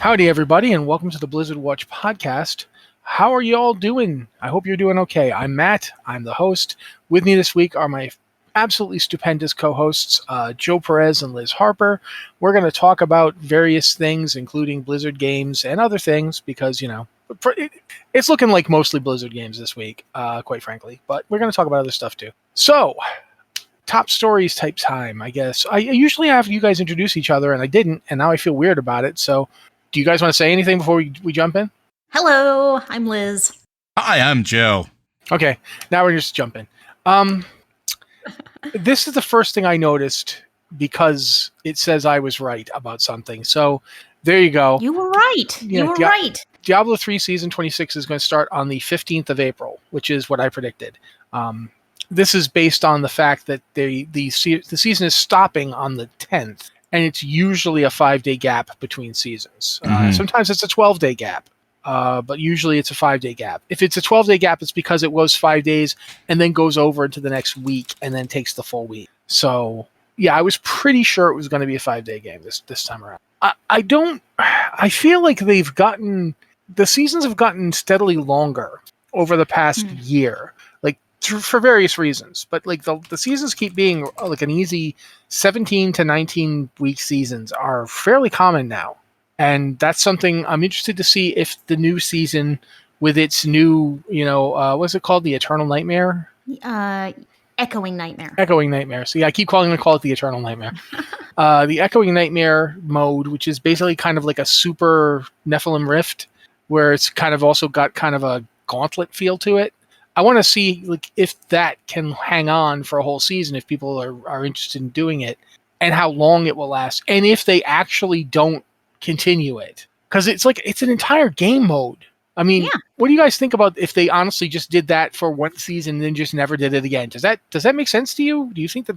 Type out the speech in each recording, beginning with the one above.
Howdy, everybody, and welcome to the Blizzard Watch podcast. How are you all doing? I hope you're doing okay. I'm Matt. I'm the host. With me this week are my absolutely stupendous co-hosts, Joe Perez and Liz Harper. We're going to talk about various things, including Blizzard games and other things, because, it's looking like mostly Blizzard games this week, quite frankly. But we're going to talk about other stuff, too. So, top stories type time, I guess. I usually have you guys introduce each other, and I didn't, and now I feel weird about it, so... Do you guys want to say anything before we jump in? Hello, I'm Liz. Hi, I'm Joe. Okay, now we're just jumping. This is the first thing I noticed because it says I was right about something. So there you go. You were right. You were right. Diablo 3 Season 26 is going to start on the 15th of April, which is what I predicted. This is based on the fact that the season is stopping on the 10th. And it's usually a 5-day gap between seasons. Sometimes it's a 12-day gap, but usually it's a 5-day gap. If it's a 12-day gap, it's because it was 5 days and then goes over into the next week and then takes the full week. So, yeah, I was pretty sure it was going to be a 5-day game this time around. I feel like the seasons have gotten steadily longer over the past year. For various reasons, but like the seasons keep being like an easy 17 to 19 week seasons are fairly common now, and that's something I'm interested to see if the new season with its new what's it called, the Eternal Nightmare, Echoing Nightmare. See, I keep call it the Eternal Nightmare. The Echoing Nightmare mode, which is basically kind of like a super Nephilim Rift, where it's kind of also got kind of a gauntlet feel to it. I want to see if that can hang on for a whole season, if people are interested in doing it, and how long it will last, and if they actually don't continue it. Because it's an entire game mode. I mean, What do you guys think about if they honestly just did that for one season and then just never did it again? Does that make sense to you? Do you think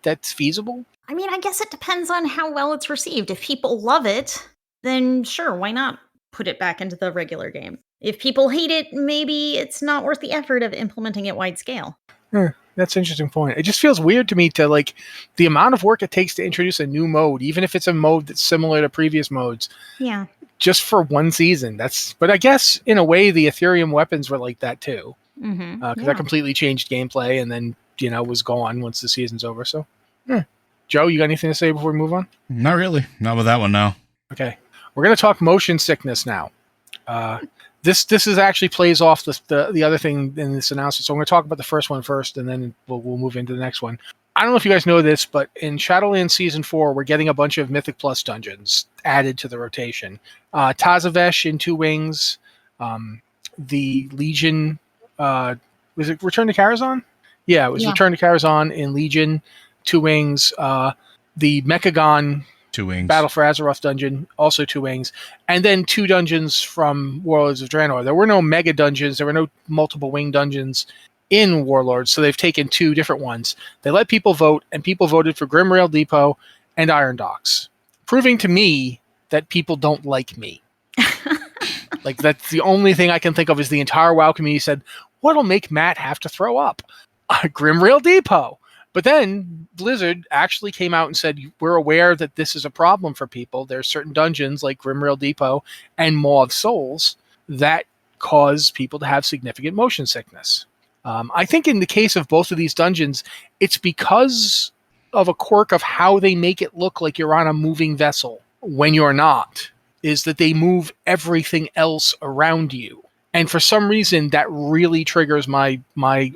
that's feasible? I mean, I guess it depends on how well it's received. If people love it, then sure, why not put it back into the regular game? If people hate it, maybe it's not worth the effort of implementing it wide scale. That's an interesting point. It just feels weird to me to the amount of work it takes to introduce a new mode, even if it's a mode that's similar to previous modes. Yeah. Just for one season. But I guess in a way the Ethereum weapons were like that too. Because that completely changed gameplay and then, was gone once the season's over. So, Joe, you got anything to say before we move on? Not really. Not with that one, no. Okay. We're going to talk motion sickness now. This is actually plays off the other thing in this announcement. So I'm going to talk about the first one first, and then we'll move into the next one. I don't know if you guys know this, but in Shadowlands Season 4, we're getting a bunch of Mythic Plus dungeons added to the rotation. Tazavesh in 2 Wings, the Legion, was it Return to Karazhan? Yeah, it was Return to Karazhan in Legion, 2 Wings, the Mechagon 2 Wings. Battle for Azeroth dungeon, also 2 Wings, and then 2 dungeons from Warlords of Draenor. There were no mega dungeons, there were no multiple wing dungeons in Warlords, so they've taken 2 different ones. They let people vote, and people voted for Grimrail Depot and Iron Docks, proving to me that people don't like me. That's the only thing I can think of is the entire WoW community said, what'll make Matt have to throw up? Grimrail Depot. But then Blizzard actually came out and said, we're aware that this is a problem for people. There's certain dungeons like Grimrail Depot and Maw of Souls that cause people to have significant motion sickness. I think in the case of both of these dungeons, it's because of a quirk of how they make it look like you're on a moving vessel when you're not, is that they move everything else around you. And for some reason, that really triggers my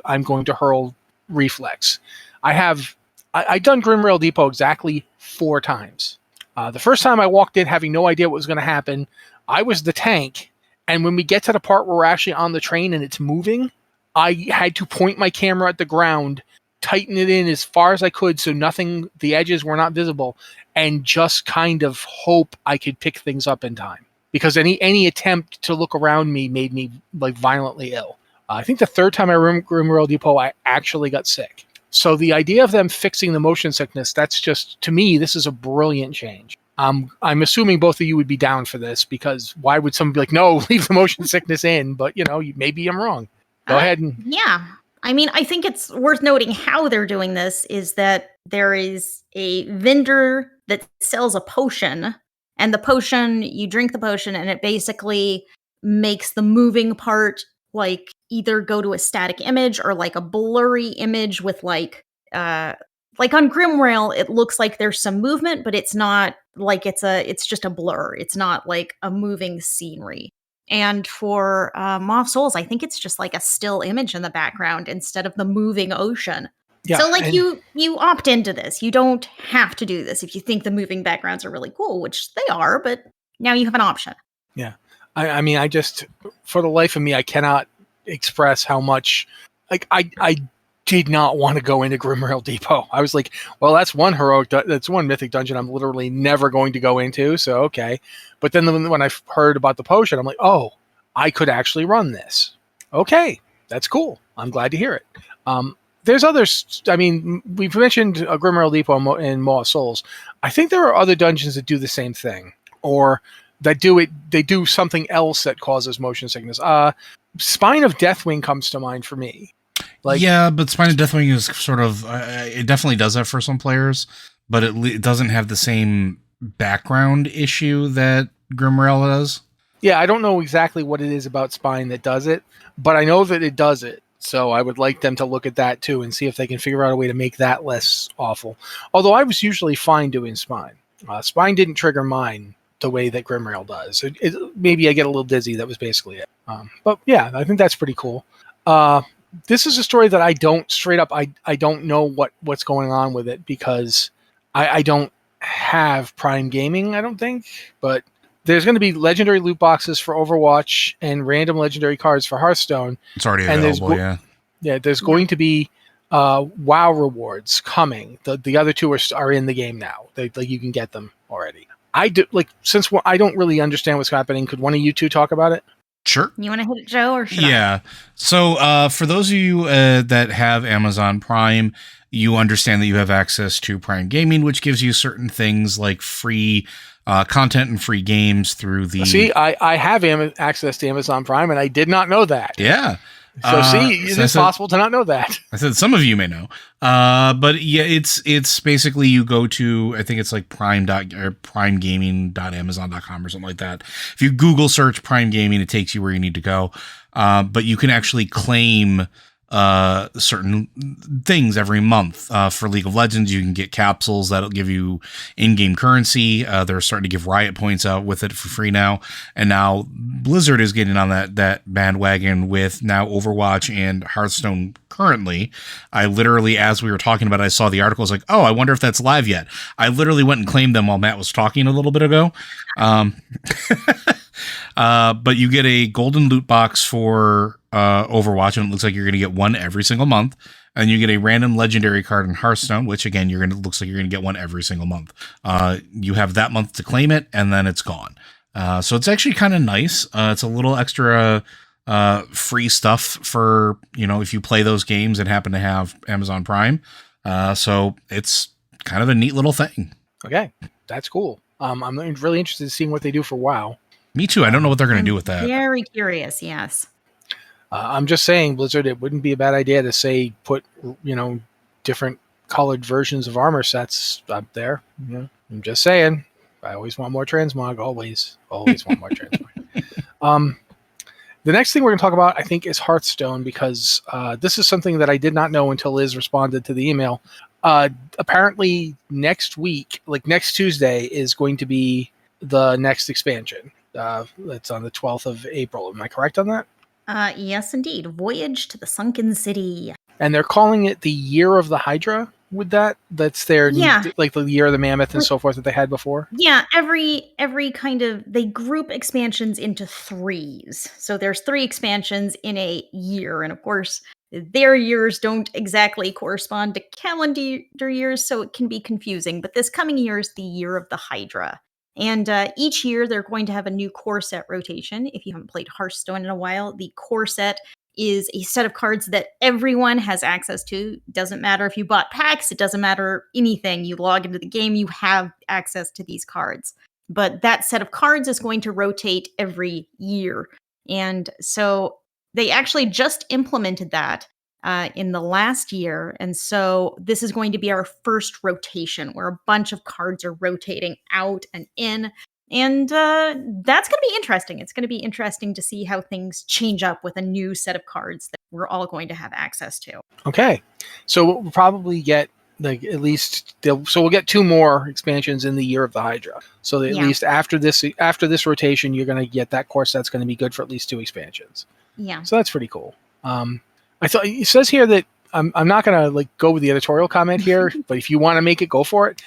I'm going to hurl reflex. I've done Grimrail Depot exactly 4 times. The first time I walked in having no idea what was going to happen, I was the tank, and when we get to the part where we're actually on the train and it's moving, I had to point my camera at the ground, tighten it in as far as I could so the edges were not visible, and just kind of hope I could pick things up in time. Because any attempt to look around me made me violently ill. I think the 3rd time I ran Grimrail Depot, I actually got sick. So the idea of them fixing the motion sickness, that's just, to me, this is a brilliant change. I'm assuming both of you would be down for this, because why would someone be like, no, leave the motion sickness in? But, maybe I'm wrong. Go ahead. Yeah. I mean, I think it's worth noting how they're doing this is that there is a vendor that sells a potion, And the potion, you drink the potion, and it basically makes the moving part like either go to a static image or like a blurry image with like on Grimrail, it looks like there's some movement, but it's not like it's just a blur. It's not like a moving scenery. And for Maw of Souls, I think it's just like a still image in the background instead of the moving ocean. Yeah, so like and- you opt into this. You don't have to do this if you think the moving backgrounds are really cool, which they are, but now you have an option. Yeah. I mean, I just, for the life of me, I cannot express how much, like, I did not want to go into Grimrail Depot. I was like, well, that's one that's one mythic dungeon I'm literally never going to go into, so okay. But then when I heard about the potion, I'm like, oh, I could actually run this. Okay, that's cool. I'm glad to hear it. There's others. I mean, we've mentioned Grimrail Depot and Maw of Souls. I think there are other dungeons that do the same thing, or that do it. They do something else that causes motion sickness. Spine of Deathwing comes to mind for me. Like, yeah, but Spine of Deathwing is sort of it definitely does that for some players, but it doesn't have the same background issue that Grimrail does. Yeah, I don't know exactly what it is about Spine that does it, but I know that it does it. So I would like them to look at that too and see if they can figure out a way to make that less awful. Although I was usually fine doing Spine. Spine didn't trigger mine the way that Grimrail does. Maybe I get a little dizzy. That was basically it. But yeah, I think that's pretty cool. This is a story that I don't straight up. I don't know what's going on with it because I don't have Prime Gaming. I don't think, but there's going to be legendary loot boxes for Overwatch and random legendary cards for Hearthstone. It's already available. Yeah, there's going to be WoW rewards coming. The other two are in the game now. You can get them already. I do since I don't really understand what's happening. Could one of you two talk about it? Sure. You want to hit it, Joe, or should I? Yeah. So for those of you that have Amazon Prime, you understand that you have access to Prime Gaming, which gives you certain things like free content and free games through the... See, I have access to Amazon Prime, and I did not know that. Yeah. So it's possible to not know that. I said some of you may know. But yeah, it's basically you go to, I think it's like primegaming.amazon.com or something like that. If you Google search Prime Gaming, it takes you where you need to go. But you can actually claim certain things every month. For League of Legends, you can get capsules that'll give you in-game currency. They're starting to give Riot points out with it for free now. And now Blizzard is getting on that bandwagon with now Overwatch and Hearthstone currently. I literally, as we were talking about it, I saw the article. I was like, oh, I wonder if that's live yet. I literally went and claimed them while Matt was talking a little bit ago. But you get a golden loot box for Overwatch, and it looks like you're going to get one every single month. And you get a random legendary card in Hearthstone, which again, looks like you're going to get one every single month. You have that month to claim it, and then it's gone. So it's actually kind of nice. It's a little extra free stuff for, if you play those games and happen to have Amazon Prime. So it's kind of a neat little thing. Okay, that's cool. I'm really interested in seeing what they do for WoW. Me too. I don't know what they're going to do with that. Very curious, yes. I'm just saying, Blizzard, it wouldn't be a bad idea to say put, different colored versions of armor sets up there. I'm just saying. I always want more transmog. Always want more transmog. The next thing we're going to talk about, I think, is Hearthstone, because this is something that I did not know until Liz responded to the email. Apparently, next week, next Tuesday, is going to be the next expansion. It's on the 12th of April. Am I correct on that? Yes, indeed. Voyage to the Sunken City. And they're calling it the Year of the Hydra with that? That's their, like the Year of the Mammoth and so forth that they had before? Yeah, every kind of, they group expansions into threes. So there's 3 expansions in a year. And of course, their years don't exactly correspond to calendar years, so it can be confusing. But this coming year is the Year of the Hydra. And each year, they're going to have a new core set rotation. If you haven't played Hearthstone in a while, the core set is a set of cards that everyone has access to. Doesn't matter if you bought packs. It doesn't matter anything. You log into the game, you have access to these cards. But that set of cards is going to rotate every year. And so they actually just implemented that in the last year. And so this is going to be our first rotation where a bunch of cards are rotating out and in. And that's going to be interesting. It's going to be interesting to see how things change up with a new set of cards that we're all going to have access to. Okay. So we'll probably get like at least so we'll get 2 more expansions in the year of the Hydra. So at least after this rotation, you're going to get that course that's going to be good for at least 2 expansions. Yeah. So that's pretty cool. I thought it says here that I'm not going to like go with the editorial comment here, but if you want to make it, go for it.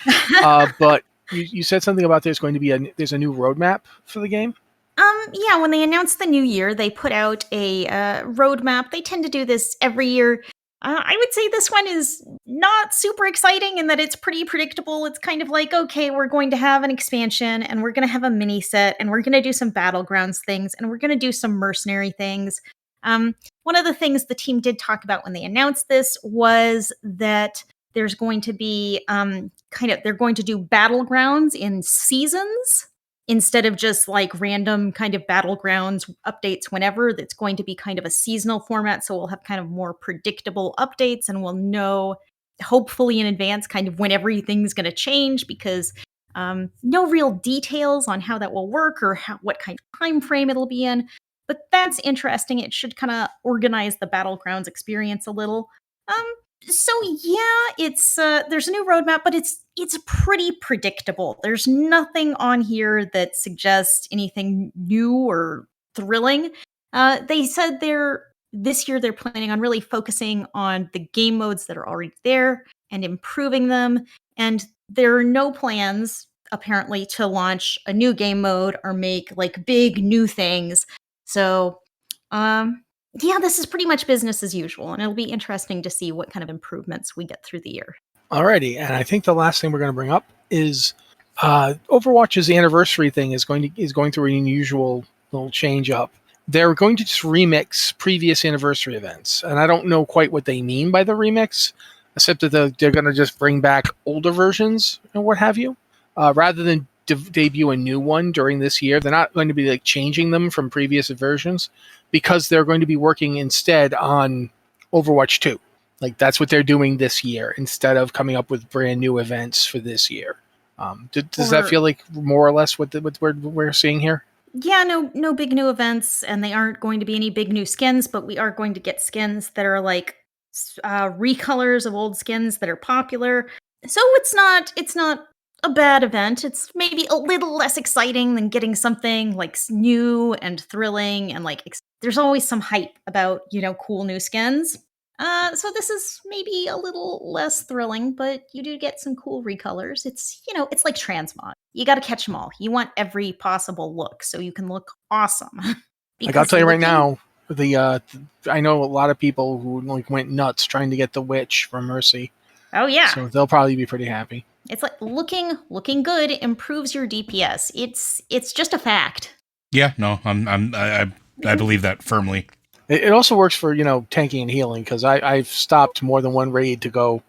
But you said something about there's going to be there's a new roadmap for the game. Yeah, when they announced the new year, they put out a roadmap. They tend to do this every year. I would say this one is not super exciting in that it's pretty predictable. It's kind of like, okay, we're going to have an expansion and we're going to have a mini set and we're going to do some battlegrounds things and we're going to do some mercenary things. One of the things the team did talk about when they announced this was that there's going to be they're going to do battlegrounds in seasons instead of just like random kind of battlegrounds updates whenever. That's going to be kind of a seasonal format. So we'll have kind of more predictable updates and we'll know hopefully in advance kind of when everything's going to change, because no real details on how that will work or what kind of time frame it'll be in. But that's interesting. It should kind of organize the battlegrounds experience a little. So yeah, it's there's a new roadmap, but it's pretty predictable. There's nothing on here that suggests anything new or thrilling. They said this year they're planning on really focusing on the game modes that are already there and improving them. And there are no plans apparently to launch a new game mode or make like big new things. So, yeah, this is pretty much business as usual, and it'll be interesting to see what kind of improvements we get through the year. Alrighty, and I think the last thing we're going to bring up is Overwatch's anniversary thing is going through an unusual little change up. They're going to just remix previous anniversary events, and I don't know quite what they mean by the remix, except that they're going to just bring back older versions and what have you, rather than debut a new one during this year. They're not going to be like changing them from previous versions, because they're going to be working instead on Overwatch 2. Like that's what they're doing this year instead of coming up with brand new events for this year. Does that feel like more or less what we're seeing here? Yeah, no big new events, and they aren't going to be any big new skins, but we are going to get skins that are like recolors of old skins that are popular. So it's not a bad event. It's maybe a little less exciting than getting something like new and thrilling, and like there's always some hype about, cool new skins. So this is maybe a little less thrilling, but you do get some cool recolors. It's like transmog. You got to catch them all. You want every possible look so you can look awesome. I got to tell you right now, I know a lot of people who like went nuts trying to get the witch from Mercy. Oh yeah. So they'll probably be pretty happy. It's like looking good improves your DPS. It's just a fact. Yeah, no, I believe that firmly. It also works for tanking and healing, because I've stopped more than one raid to go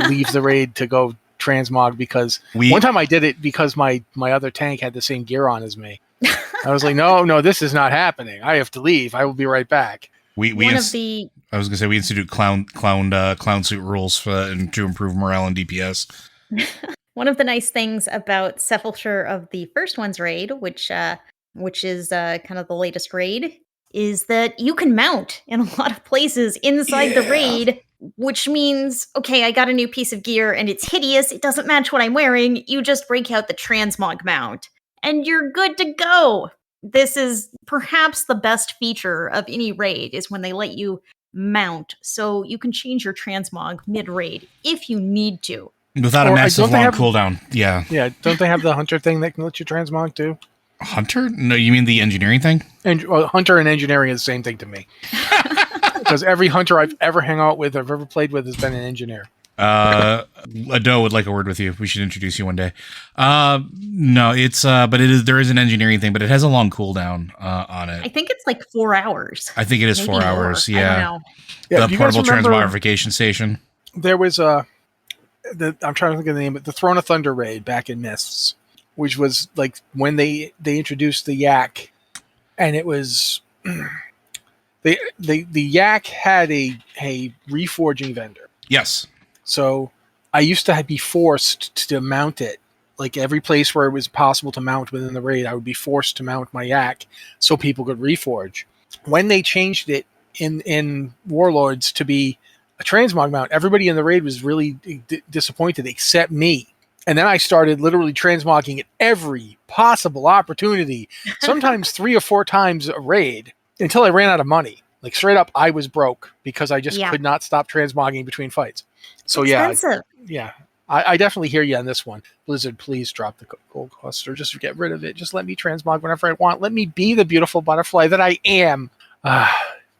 leave the raid to go transmog, because one time I did it because my other tank had the same gear on as me. I was like, no, this is not happening. I have to leave. I will be right back. I was gonna say we institute clown suit rules to improve morale and DPS. One of the nice things about Sepulture of the First One's raid, which is kind of the latest raid, is that you can mount in a lot of places inside the raid, which means, okay, I got a new piece of gear and it's hideous. It doesn't match what I'm wearing. You just break out the transmog mount and you're good to go. This is perhaps the best feature of any raid, is when they let you mount, so you can change your transmog mid-raid if you need to. Without a massive long cooldown. Yeah. Yeah, don't they have the Hunter thing that can let you transmog too? Hunter? No, you mean the engineering thing? Hunter and engineering is the same thing to me. Because every Hunter I've ever hung out with, I've ever played with, has been an engineer. Ado would like a word with you. We should introduce you one day. No, it's but there is an engineering thing, but it has a long cooldown on it. I think it's like 4 hours. I think it is maybe 4 hours. More. Yeah. I don't know. Yeah, the portable transmogrification station. There was I'm trying to think of the name, but the Throne of Thunder raid back in Mists, which was like when they introduced the Yak, and it was the Yak had a reforging vendor. Yes. So I used to be forced to mount it Like every place where it was possible to mount within the raid, I would be forced to mount my yak so people could reforge. When they changed it in Warlords to be a transmog mount, everybody in the raid was really disappointed except me. And then I started literally transmogging at every possible opportunity, sometimes 3 or 4 times a raid, until I ran out of money. Like straight up, I was broke because I just could not stop transmogging between fights. So expensive. yeah. I definitely hear you on this one. Blizzard, please drop the gold cluster. Just get rid of it. Just let me transmog whenever I want. Let me be the beautiful butterfly that I am.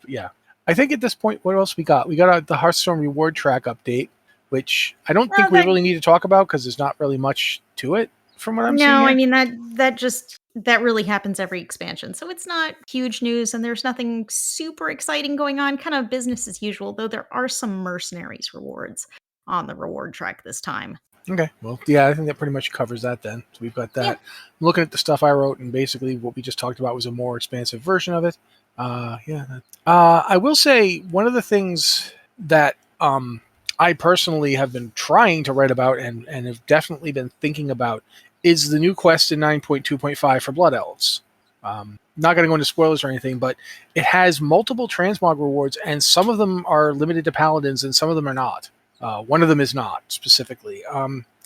Yeah. I think at this point, what else we got? We got the Hearthstone reward track update, which I don't think we really need to talk about because there's not really much to it from what I'm seeing. No, I mean, that really happens every expansion. So it's not huge news and there's nothing super exciting going on. Kind of business as usual, though there are some mercenaries rewards on the reward track this time. Okay. Well, yeah, I think that pretty much covers that then. So we've got that. Yeah. I'm looking at the stuff I wrote, and basically what we just talked about was a more expansive version of it. I will say one of the things that I personally have been trying to write about and have definitely been thinking about is the new quest in 9.2.5 for Blood Elves. Not going to go into spoilers or anything, but it has multiple transmog rewards, and some of them are limited to paladins, and some of them are not. One of them is not, specifically.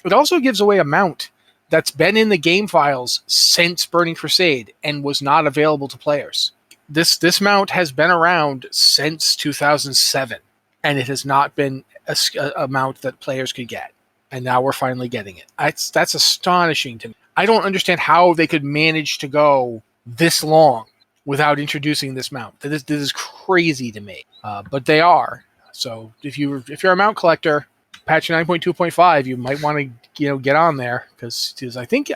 It also gives away a mount that's been in the game files since Burning Crusade and was not available to players. This mount has been around since 2007, and it has not been a mount that players could get. And now we're finally getting it. That's astonishing to me. I don't understand how they could manage to go this long without introducing this mount. This is crazy to me, but they are. So if you're a mount collector, patch 9.2.5, you might want to get on there because I think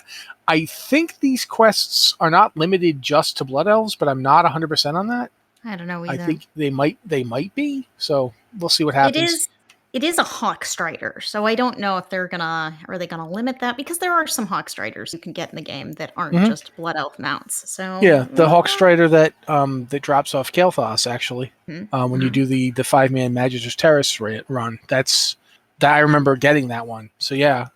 these quests are not limited just to Blood Elves, but I'm not 100% on that. I don't know either. I think they might be. So we'll see what happens. It is a Hawk Strider, so I don't know if are they gonna limit that, because there are some Hawk Striders you can get in the game that aren't just Blood Elf mounts. So yeah, the Hawk Strider that drops off Kael'thas actually when you do the 5-man Magister's Terrace run. That I remember getting that one. So yeah,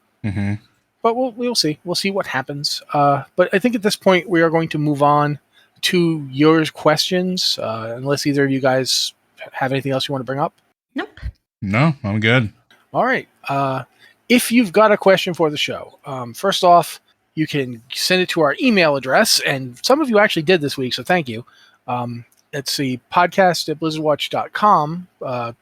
but we'll see. We'll see what happens. But I think at this point we are going to move on to your questions, unless either of you guys have anything else you want to bring up. Nope. No, I'm good. All right. If you've got a question for the show, first off, you can send it to our email address, and some of you actually did this week, so thank you. It's the podcast@blizzardwatch.com, the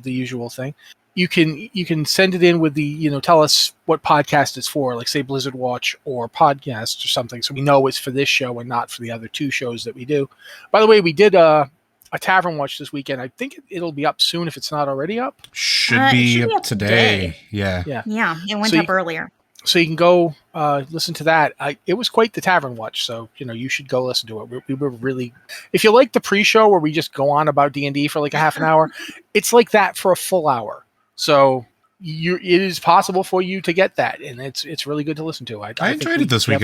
usual thing. You can send it in with the, tell us what podcast it's for, like say Blizzard Watch or podcast or something, so we know it's for this show and not for the other 2 shows that we do. By the way, we did a Tavern Watch this weekend. I think it'll be up soon if it's not already up. Should be up today. Yeah, it went up earlier. So you can go listen to that. It was quite the Tavern Watch, so you should go listen to it. We were really, if you like the pre-show where we just go on about D&D for like a half an hour, it's like that for a full hour. So it is possible for you to get that, and it's really good to listen to. I enjoyed it this week.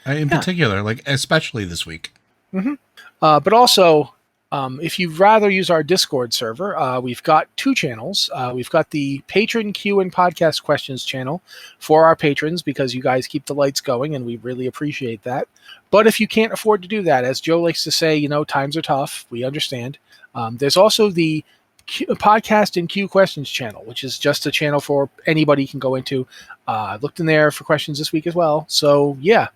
In particular, like especially this week. But also, if you'd rather use our Discord server, we've got 2 channels. We've got the Patron Q and Podcast Questions channel for our patrons, because you guys keep the lights going, and we really appreciate that. But if you can't afford to do that, as Joe likes to say, times are tough. We understand. There's also the Podcast and Q Questions channel, which is just a channel for anybody can go into. I looked in there for questions this week as well. So, yeah,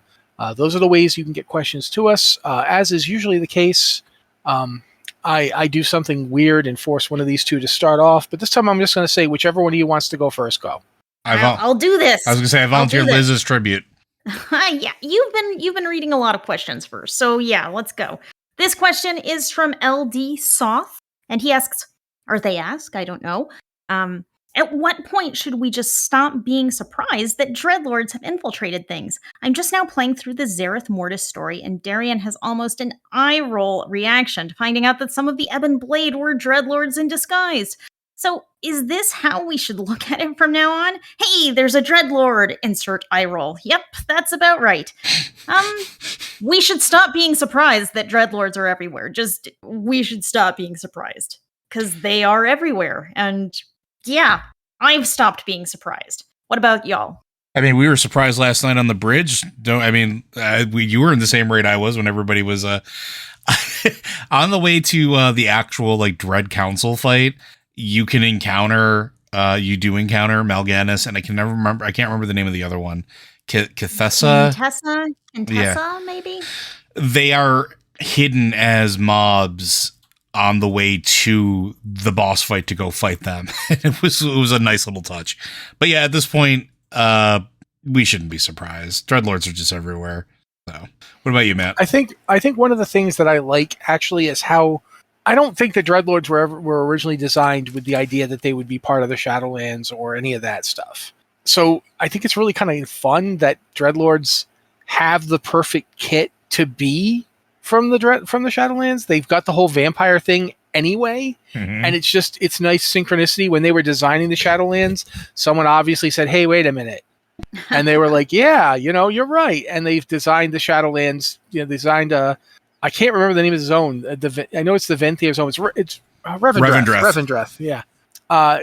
those are the ways you can get questions to us. As is usually the case, I do something weird and force one of these 2 to start off, but this time I'm just going to say whichever one of you wants to go first, go. I'll do this. I was going to say I volunteer Liz's tribute. Yeah, you've been reading a lot of questions first, so yeah, let's go. This question is from LD Soth, and he asks, or they ask, I don't know, at what point should we just stop being surprised that dreadlords have infiltrated things? I'm just now playing through the Zareth Mortis story, and Darian has almost an eye-roll reaction to finding out that some of the Ebon Blade were dreadlords in disguise. So, is this how we should look at it from now on? Hey, there's a dreadlord! Insert eye-roll. Yep, that's about right. We should stop being surprised that dreadlords are everywhere. We should stop being surprised. Because they are everywhere, and yeah, I've stopped being surprised. What about y'all? I mean, we were surprised last night on the bridge. You were in the same raid I was when everybody was on the way to the actual like Dread Council fight. You can encounter Mal'Ganis, and I can't remember the name of the other one. Kithessa? Contessa, maybe? They are hidden as mobs on the way to the boss fight to go fight them. It was a nice little touch. But yeah, at this point, we shouldn't be surprised. Dreadlords are just everywhere. So, what about you, Matt? I think one of the things that I like actually is how I don't think the Dreadlords were originally designed with the idea that they would be part of the Shadowlands or any of that stuff. So I think it's really kind of fun that Dreadlords have the perfect kit to be from the Shadowlands. They've got the whole vampire thing anyway, and it's nice synchronicity. When they were designing the Shadowlands, someone obviously said, "Hey, wait a minute," and they were like, "Yeah, you're right." And they've designed the Shadowlands. I can't remember the name of the zone. I know it's the Venthyr zone. It's Revendreth. Yeah.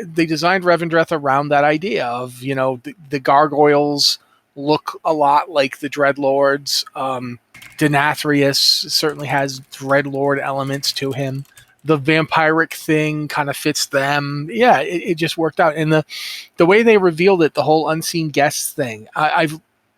They designed Revendreth around that idea of, the gargoyles look a lot like the Dreadlords. Denathrius certainly has Dreadlord elements to him. The vampiric thing kind of fits them. Yeah, it just worked out. And the way they revealed it, the whole unseen guests thing,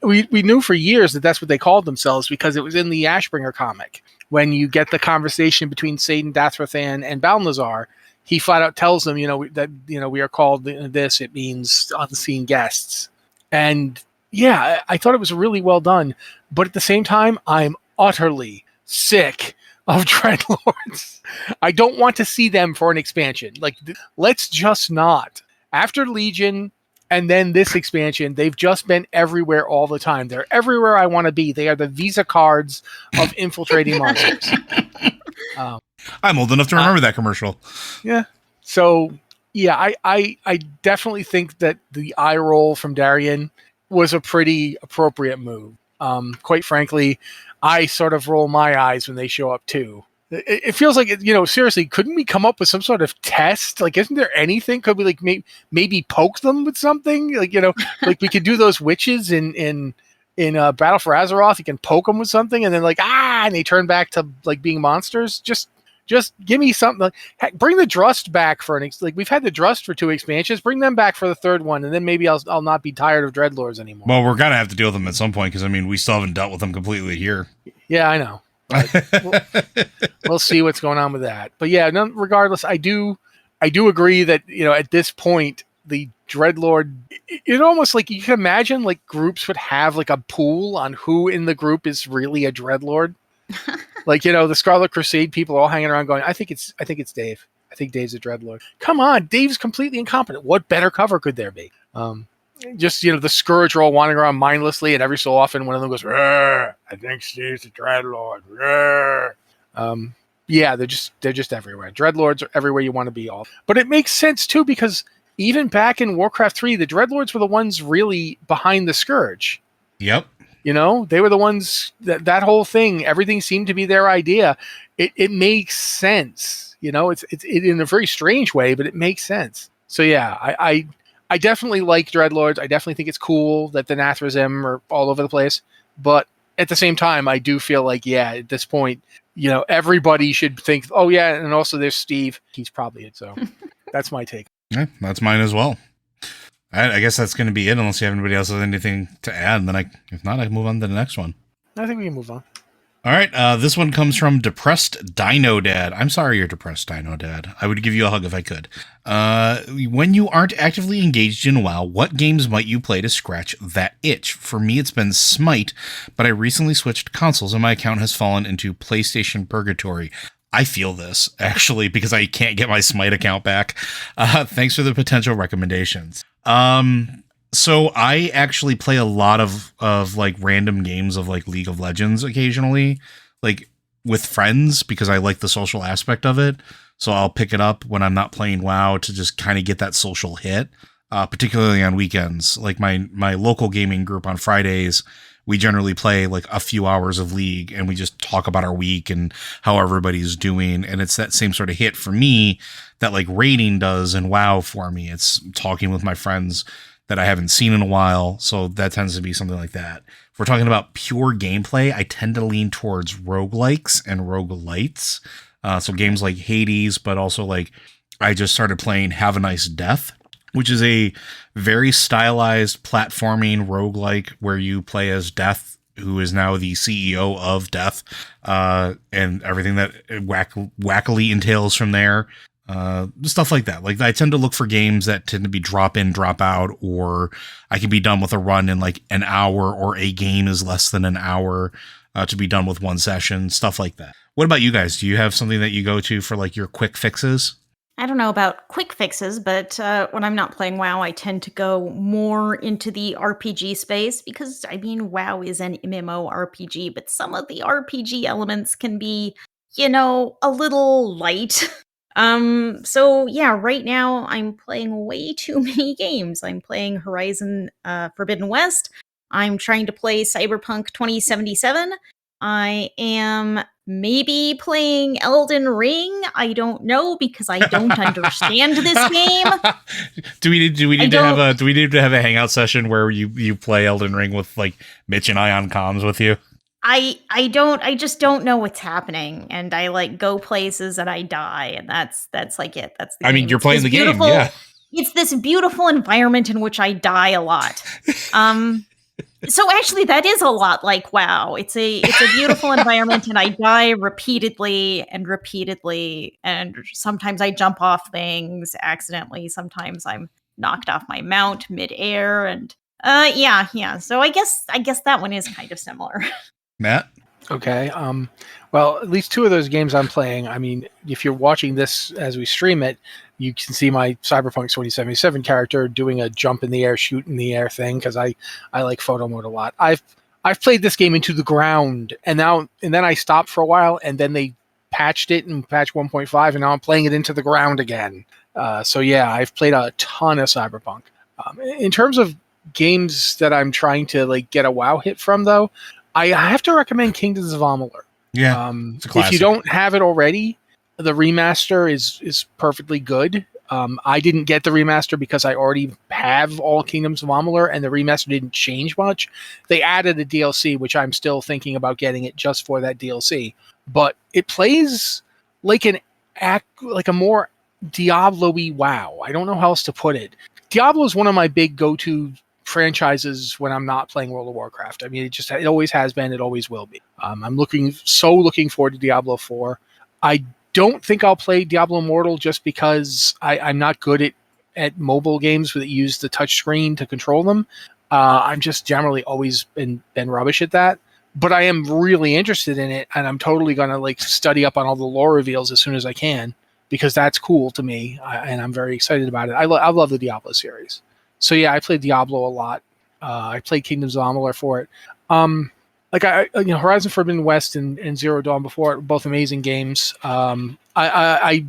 we knew for years that that's what they called themselves because it was in the Ashbringer comic. When you get the conversation between Satan Dathrathan and Balnazar, he flat out tells them, that we are called this. It means unseen guests. And yeah, I thought it was really well done. But at the same time, I'm utterly sick of Dreadlords. I don't want to see them for an expansion. Like, let's just not. After Legion and then this expansion, they've just been everywhere all the time. They're everywhere I want to be. They are the Visa cards of infiltrating monsters. I'm old enough to remember that commercial. Yeah. So, yeah, I definitely think that the eye roll from Darian was a pretty appropriate move. Quite frankly, I sort of roll my eyes when they show up too. It feels like, seriously, couldn't we come up with some sort of test? Like, isn't there anything? Could we maybe poke them with something? Like, like we could do those witches in Battle for Azeroth. You can poke them with something and then and they turn back to like being monsters. Just give me something. Heck, bring the Drust back for we've had the Drust for 2 expansions. Bring them back for the 3rd one, and then maybe I'll not be tired of Dreadlords anymore. Well, we're gonna have to deal with them at some point because we still haven't dealt with them completely here. Yeah, I know. We'll see what's going on with that. But yeah, regardless, I do agree that at this point the Dreadlord, it almost like you can imagine like groups would have like a pool on who in the group is really a Dreadlord. Like, the Scarlet Crusade people are all hanging around going, I think it's Dave. I think Dave's a Dreadlord. Come on, Dave's completely incompetent. What better cover could there be? Just, the Scourge are all wandering around mindlessly, and every so often one of them goes, I think Steve's a Dreadlord. Yeah, they're just everywhere. Dreadlords are everywhere you want to be. But it makes sense, too, because even back in Warcraft 3, the Dreadlords were the ones really behind the Scourge. Yep. They were the ones that whole thing, everything seemed to be their idea. It makes sense. It's in a very strange way, but it makes sense. So yeah, I definitely like Dreadlords. I definitely think it's cool that the Nathrazim are all over the place. But at the same time, I do feel like, yeah, at this point, everybody should think, oh yeah, and also there's Steve. He's probably it. So that's my take. Yeah, that's mine as well. I guess that's going to be it, unless you have anybody else with anything to add. Then if not, I can move on to the next one. I think we can move on. All right, this one comes from Depressed Dino Dad. I'm sorry you're depressed, Dino Dad. I would give you a hug if I could. When you aren't actively engaged in WoW, what games might you play to scratch that itch? For me, it's been Smite, but I recently switched consoles and my account has fallen into PlayStation Purgatory. I feel this, actually, because I can't get my Smite account back. Thanks for the potential recommendations. So I actually play a lot of like random games of like League of Legends occasionally, like with friends, because I like the social aspect of it. So I'll pick it up when I'm not playing WoW to just kind of get that social hit, particularly on weekends. Like my local gaming group on Fridays, we generally play like a few hours of League and we just talk about our week and how everybody's doing. And it's that same sort of hit for me that like raiding does in WoW for me. It's talking with my friends that I haven't seen in a while. So that tends to be something like that. If we're talking about pure gameplay, I tend to lean towards roguelikes and roguelites. So games like Hades, but also like I just started playing Have a Nice Death, which is a very stylized platforming roguelike where you play as Death, who is now the CEO of Death, and everything that wackily entails from there. Stuff like that. Like I tend to look for games that tend to be drop in, drop out, or I can be done with a run in like an hour, or a game is less than an hour to be done with one session, stuff like that. What about you guys? Do you have something that you go to for like your quick fixes? I don't know about quick fixes, but when I'm not playing WoW, I tend to go more into the RPG space because, I mean, WoW is an MMORPG, but some of the RPG elements can be, a little light. So yeah, right now I'm playing way too many games. I'm playing Horizon Forbidden West. I'm trying to play Cyberpunk 2077. I am maybe playing Elden Ring. I don't know because I don't understand this game. Do we need to have a hangout session where you play Elden Ring with like Mitch and I on comms with you? I just don't know what's happening, and I like go places and I die, and that's like it. That's the I mean, game. you're It's playing this the game, beautiful- yeah. It's this beautiful environment in which I die a lot. So actually, that is a lot like WoW. It's a beautiful environment, and I die repeatedly, and sometimes I jump off things accidentally. Sometimes I'm knocked off my mount midair, and yeah. So I guess that one is kind of similar. Matt? Okay. Well, at least two of those games I'm playing. I mean, if you're watching this as we stream it, you can see my Cyberpunk 2077 character doing a jump in the air, shoot in the air thing because I like photo mode a lot. I've played this game into the ground, and then I stopped for a while, and then they patched it in patch 1.5, and now I'm playing it into the ground again. So yeah, I've played a ton of Cyberpunk. In terms of games that I'm trying to like get a WoW hit from, though, I have to recommend Kingdoms of Amalur. Yeah, it's a classic. If you don't have it already, the remaster is perfectly good. I didn't get the remaster because I already have all Kingdoms of Amalur, and the remaster didn't change much. They added a DLC, which I'm still thinking about getting it just for that DLC. But it plays like a more Diablo-y WoW. I don't know how else to put it. Diablo is one of my big go-to franchises when I'm not playing World of Warcraft. I mean, it always has been, it always will be. I'm looking forward to Diablo 4. I don't think I'll play Diablo Immortal just because I'm not good at mobile games that use the touch screen to control them. I'm just generally always been rubbish at that. But I am really interested in it, and I'm totally gonna like study up on all the lore reveals as soon as I can because that's cool to me, and I'm very excited about it. I love the Diablo series. So yeah, I played Diablo a lot. I played Kingdoms of Amalur for it. Horizon Forbidden West and Zero Dawn before, both amazing games. I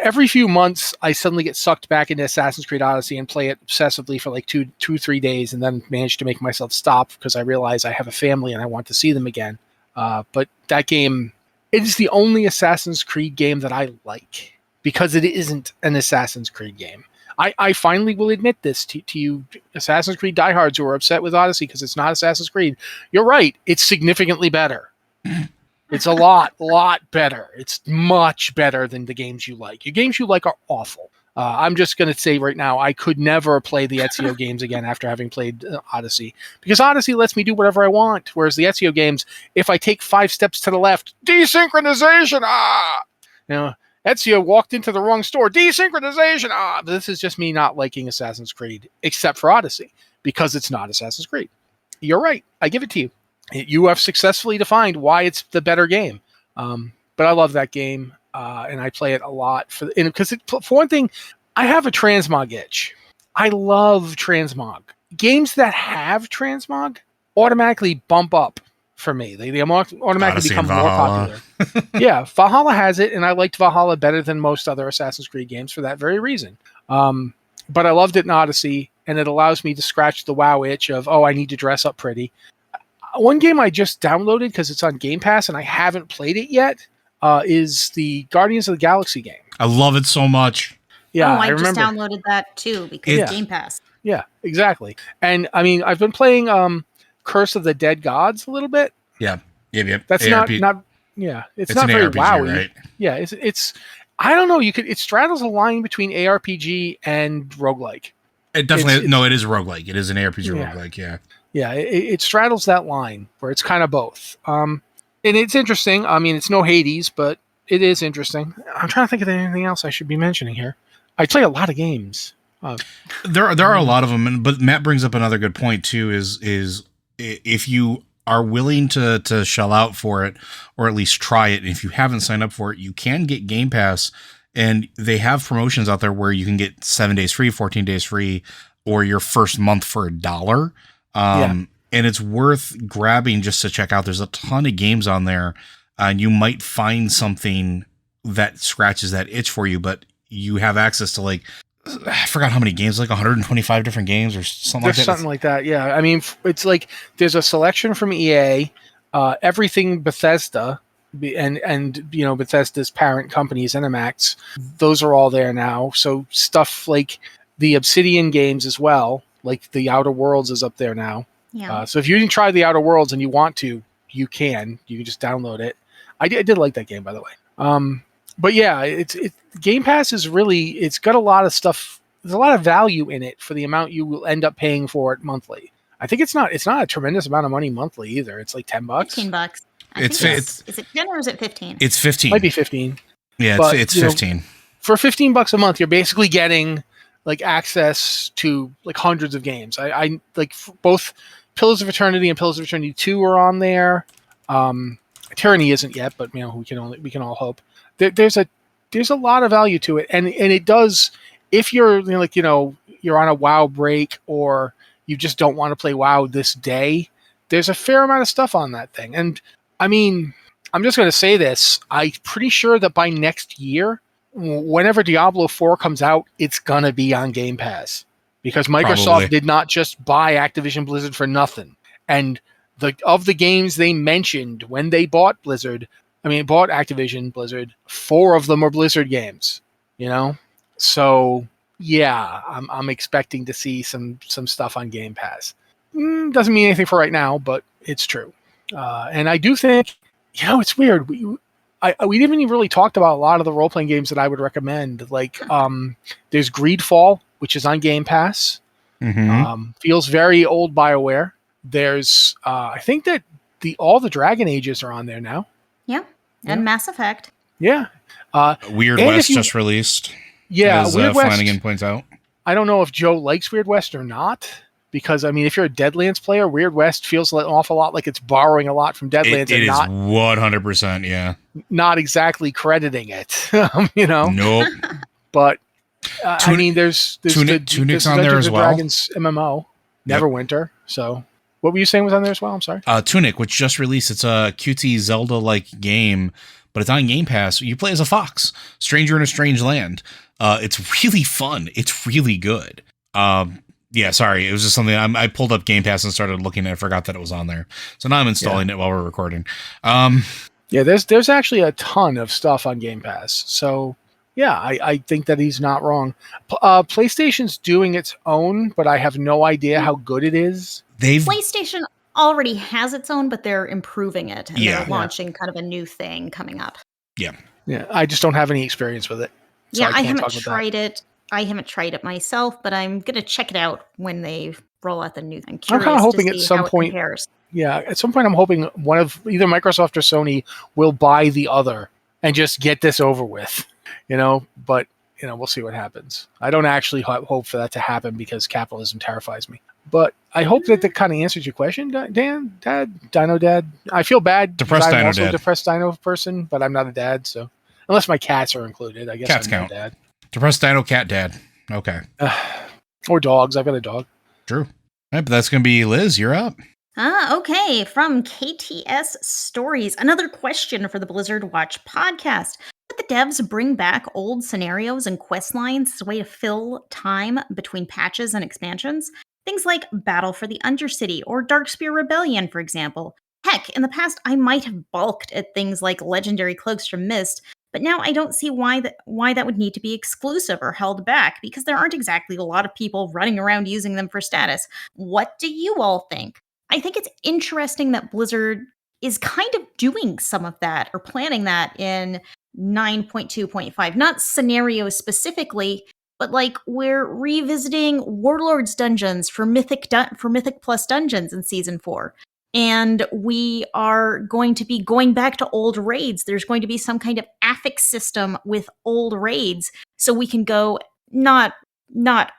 every few months I suddenly get sucked back into Assassin's Creed Odyssey and play it obsessively for like 3 days, and then manage to make myself stop because I realize I have a family and I want to see them again. But that game, it is the only Assassin's Creed game that I like because it isn't an Assassin's Creed game. I finally will admit this to you Assassin's Creed diehards who are upset with Odyssey because it's not Assassin's Creed. You're right. It's significantly better. It's a lot better. It's much better than the games you like. Your games you like are awful. I'm just going to say right now, I could never play the Ezio games again after having played Odyssey. Because Odyssey lets me do whatever I want. Whereas the Ezio games, if I take 5 steps to the left, desynchronization! Ezio walked into the wrong store. Desynchronization! This is just me not liking Assassin's Creed, except for Odyssey, because it's not Assassin's Creed. You're right. I give it to you. You have successfully defined why it's the better game. But I love that game, and I play it a lot. For one thing, I have a transmog itch. I love transmog. Games that have transmog automatically bump up for me. They automatically Odyssey become and more Valhalla. popular. Yeah, Valhalla has it, and I liked Valhalla better than most other Assassin's Creed games for that very reason. But I loved it in Odyssey, and it allows me to scratch the WoW itch of, I need to dress up pretty. One game I just downloaded because it's on Game Pass, and I haven't played it yet, is the Guardians of the Galaxy game. I love it so much. Yeah, I remember. just downloaded that too because Game Pass. Yeah, exactly. And I mean, I've been playing Curse of the Dead Gods a little bit. Yep. That's ARP. not yeah, it's It's not an very ARPG, wowy. right? Yeah, it's I don't know, it straddles a line between ARPG and roguelike. It definitely It's it is a roguelike. It is an ARPG yeah. roguelike, yeah. Yeah, it straddles that line where it's kind of both. And it's interesting. I mean, it's no Hades, but it is interesting. I'm trying to think of anything else I should be mentioning here. I play a lot of games. There are a lot of them, but Matt brings up another good point too. Is if you are willing to shell out for it, or at least try it, and if you haven't signed up for it, you can get Game Pass, and they have promotions out there where you can get 7 days free, 14 days free, or your first month for $1. And it's worth grabbing just to check out. There's a ton of games on there, and you might find something that scratches that itch for you, but you have access to like, I forgot how many games, like 125 different games or something There's like that. something like that. Yeah. I mean, it's like there's a selection from EA, everything Bethesda, and Bethesda's parent company, ZeniMax. Those are all there now. So stuff like the Obsidian games as well, like the Outer Worlds is up there now. Yeah. So if you didn't try the Outer Worlds and you want to, you can. You can just download it. I did like that game, by the way. But yeah, it's Game Pass is really, it's got a lot of stuff. There's a lot of value in it for the amount you will end up paying for it monthly. I think it's not a tremendous amount of money monthly either. It's like $10. $15. Is it 10 or is it 15? It's 15. Might be 15. Yeah, but, it's 15. For $15 a month, you're basically getting like access to like hundreds of games. I like both Pillars of Eternity and Pillars of Eternity 2 are on there. Tyranny isn't yet, but we can all hope. There's a lot of value to it, and it does. If you're you're on a WoW break or you just don't want to play WoW this day, there's a fair amount of stuff on that thing. And I mean, I'm just going to say this: I'm pretty sure that by next year, whenever Diablo 4 comes out, it's gonna be on Game Pass. Because Microsoft Probably. did not just buy Activision Blizzard for nothing. And of the games they mentioned when they bought Activision Blizzard, 4 of them are Blizzard games. So yeah, I'm expecting to see some stuff on Game Pass. Doesn't mean anything for right now, but it's true. And I do think, it's weird. We didn't even really talked about a lot of the role playing games that I would recommend. Like there's Greedfall, which is on Game Pass. Mm-hmm. Feels very old BioWare. There's I think that all the Dragon Ages are on there now. Yeah. And Mass Effect. Yeah. Weird West just released. Yeah, as Weird West. Flanagan points out. I don't know if Joe likes Weird West or not, because I mean, if you're a Deadlands player, Weird West feels an awful lot like it's borrowing a lot from Deadlands. It is 100%. Yeah. Not exactly crediting it. Nope. But I mean, there's Tunic's on there Dungeons as and well. Dragons MMO, Neverwinter. So, what were you saying was on there as well? I'm sorry. Tunic, which just released, it's a cutesy Zelda-like game, but it's on Game Pass. You play as a fox, stranger in a strange land. It's really fun. It's really good. Yeah, sorry, it was just something I pulled up Game Pass and started looking at. I forgot that it was on there, so now I'm installing it while we're recording. Yeah, there's actually a ton of stuff on Game Pass. So. Yeah, I think that he's not wrong. PlayStation's doing its own, but I have no idea how good it is. PlayStation already has its own, but they're improving it. And they're launching kind of a new thing coming up. Yeah, I just don't have any experience with it. So I haven't tried it. I haven't tried it myself, but I'm going to check it out when they roll out the new thing. I'm kind of hoping at some point. Yeah, at some point I'm hoping one of either Microsoft or Sony will buy the other and just get this over with. But we'll see what happens. I don't actually hope for that to happen because capitalism terrifies me. But I hope that kind of answers your question, Dan, Dad, Dino Dad. I feel bad. Depressed I'm Dino also Dad. a depressed Dino person, but I'm not a dad. So unless my cats are included, I guess Cats I'm count. not a dad. Depressed Dino Cat Dad. Okay. Or dogs. I've got a dog. True. All right, but that's going to be Liz. You're up. Okay. From KTS Stories, another question for the Blizzard Watch podcast. Did the devs bring back old scenarios and quest lines as a way to fill time between patches and expansions? Things like Battle for the Undercity or Darkspear Rebellion, for example. Heck, in the past, I might have balked at things like Legendary Cloaks from Mist But now I don't see why that would need to be exclusive or held back, because there aren't exactly a lot of people running around using them for status. What do you all think? I think it's interesting that Blizzard is kind of doing some of that or planning that in 9.2.5, not scenarios specifically, but like we're revisiting Warlords dungeons for Mythic Plus dungeons in season 4. And we are going to be going back to old raids. There's going to be some kind of affix system with old raids, so we can go not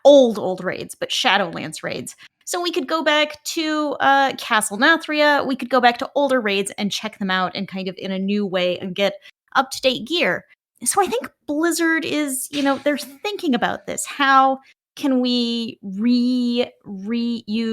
old raids, but Shadowlands raids. So we could go back to Castle Nathria. We could go back to older raids and check them out and kind of in a new way and get up-to-date gear. So I think Blizzard is, they're thinking about this. How can we reuse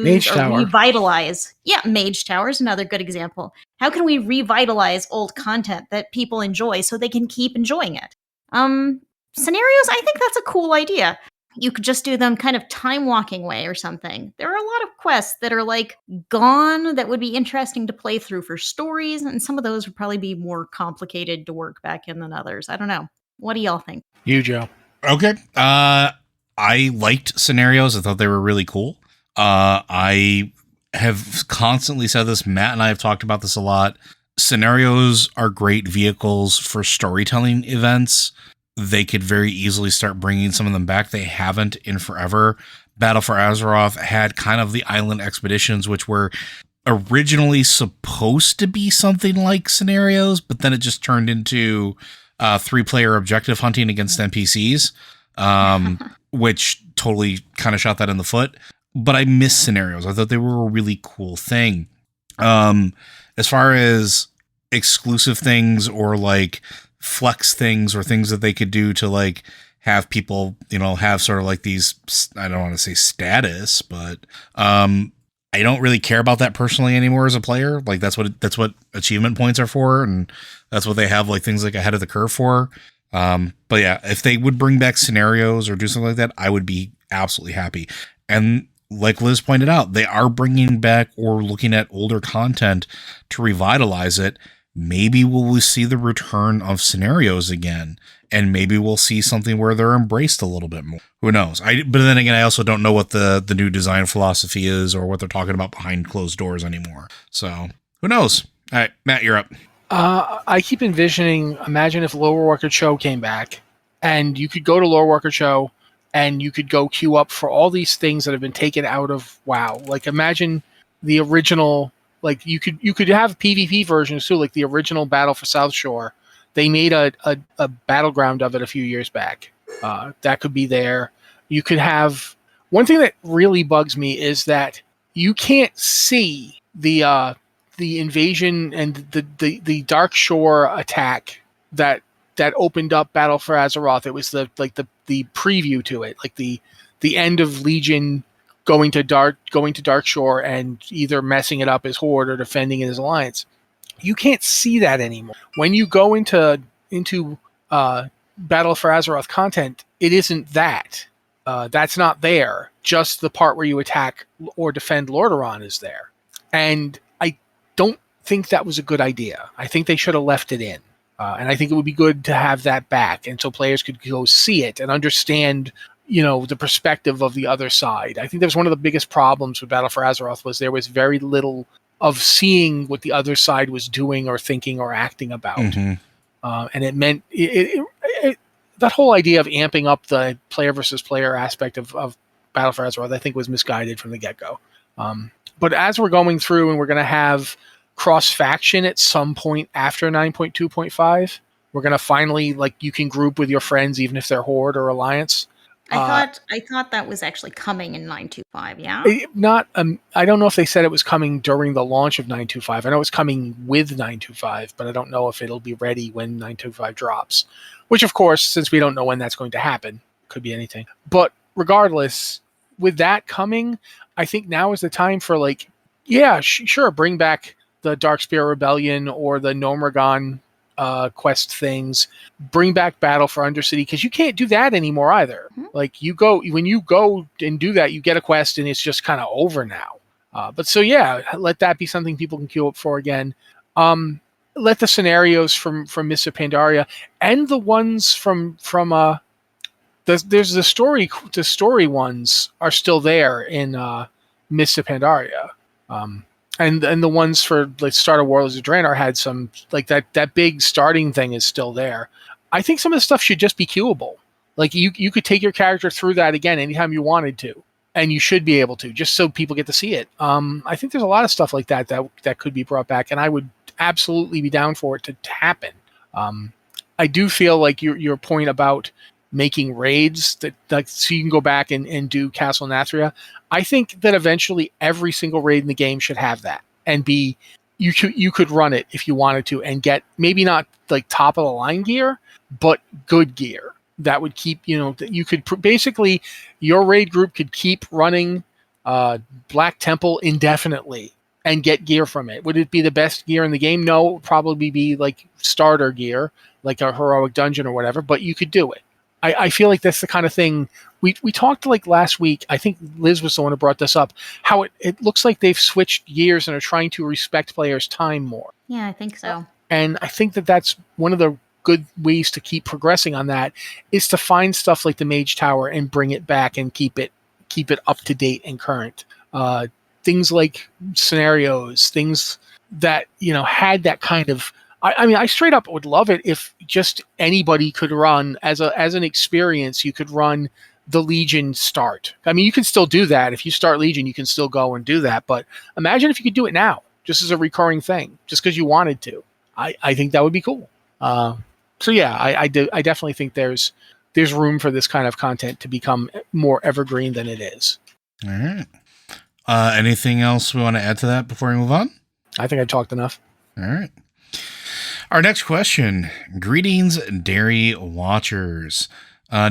Mage or Tower. revitalize? Yeah, Mage Tower is another good example. How can we revitalize old content that people enjoy so they can keep enjoying it? Scenarios, I think that's a cool idea. You could just do them kind of time walking way or something. There are a lot of quests that are like gone that would be interesting to play through for stories, and some of those would probably be more complicated to work back in than others. I don't know. What do y'all think? You, Joe. Okay. I liked scenarios. I thought they were really cool. I have constantly said this. Matt and I have talked about this a lot. Scenarios are great vehicles for storytelling events. They could very easily start bringing some of them back. They haven't in forever. Battle for Azeroth had kind of the island expeditions, which were originally supposed to be something like scenarios, but then it just turned into 3-player objective hunting against NPCs, which totally kind of shot that in the foot. But I miss scenarios. I thought they were a really cool thing. As far as exclusive things or like flex things or things that they could do to like have people, have sort of like these, I don't want to say status, but I don't really care about that personally anymore as a player. Like that's what achievement points are for, and that's what they have like things like ahead of the curve for. But yeah, if they would bring back scenarios or do something like that, I would be absolutely happy. And like Liz pointed out, they are bringing back or looking at older content to revitalize it. Maybe we'll see the return of scenarios again, and maybe we'll see something where they're embraced a little bit more. Who knows? But then again, I also don't know what the new design philosophy is or what they're talking about behind closed doors anymore. So who knows? All right, Matt, you're up. I keep imagine if Lore Worker Cho came back, and you could go to Lore Worker Cho, and you could go queue up for all these things that have been taken out of WoW. Like imagine the original. Like you could have PvP versions too, like the original Battle for South Shore. They made a battleground of it a few years back. That could be there. You could have one thing that really bugs me is that you can't see the invasion and the Dark Shore attack that opened up Battle for Azeroth. It was the preview to it, like the end of Legion going to Dark Shore and either messing it up as Horde or defending it as Alliance. You can't see that anymore. When you go into Battle for Azeroth content, it isn't that. That's not there. Just the part where you attack or defend Lordaeron is there. And I don't think that was a good idea. I think they should have left it in. And I think it would be good to have that back, and so players could go see it and understand the perspective of the other side. I think that was one of the biggest problems with Battle for Azeroth was there was very little of seeing what the other side was doing or thinking or acting about. Mm-hmm. And it meant that whole idea of amping up the player versus player aspect of Battle for Azeroth, I think was misguided from the get-go. But as we're going through and we're going to have cross-faction at some point after 9.2.5, we're going to finally, you can group with your friends even if they're Horde or Alliance. I thought that was actually coming in 9.2.5, yeah? I don't know if they said it was coming during the launch of 9.2.5. I know it's coming with 9.2.5, but I don't know if it'll be ready when 9.2.5 drops. Which, of course, since we don't know when that's going to happen, could be anything. But regardless, with that coming, I think now is the time for, sure, bring back the Darkspear Rebellion or the Gnomeregan quest things, bring back Battle for Undercity, because you can't do that anymore either. Mm-hmm. When you go and do that, you get a quest and it's just kind of over now. But so yeah, let that be something people can queue up for again. let the scenarios from Mists of Pandaria and the ones from there's the story ones are still there in Mists of Pandaria. And the ones for like Start of Warlords of Draenor had some like that big starting thing is still there. I think some of the stuff should just be queuable. Like you could take your character through that again anytime you wanted to, and you should be able to, just so people get to see it. I think there's a lot of stuff like that could be brought back, and I would absolutely be down for it to happen. I do feel like your point about making raids that like so you can go back and do Castle Nathria. I think that eventually every single raid in the game should have that and be you could run it if you wanted to and get maybe not like top of the line gear, but good gear that would keep that you could basically your raid group could keep running Black Temple indefinitely and get gear from it. Would it be the best gear in the game? No, it would probably be like starter gear, like a heroic dungeon or whatever, but you could do it. I feel like that's the kind of thing we talked like last week. I think Liz was the one who brought this up, how it looks like they've switched gears and are trying to respect players' time more. Yeah, I think so. And I think that's one of the good ways to keep progressing on that is to find stuff like the Mage Tower and bring it back and keep it up to date and current. Things like scenarios, things that had that kind of. I mean, I straight up would love it if just anybody could run as an experience. You could run the Legion start. I mean, you can still do that. If you start Legion, you can still go and do that. But imagine if you could do it now, just as a recurring thing, just because you wanted to. I think that would be cool. So yeah, I definitely think there's room for this kind of content to become more evergreen than it is. All right. Anything else we want to add to that before we move on? I think I talked enough. All right. Our next question. Greetings, Dairy Watchers.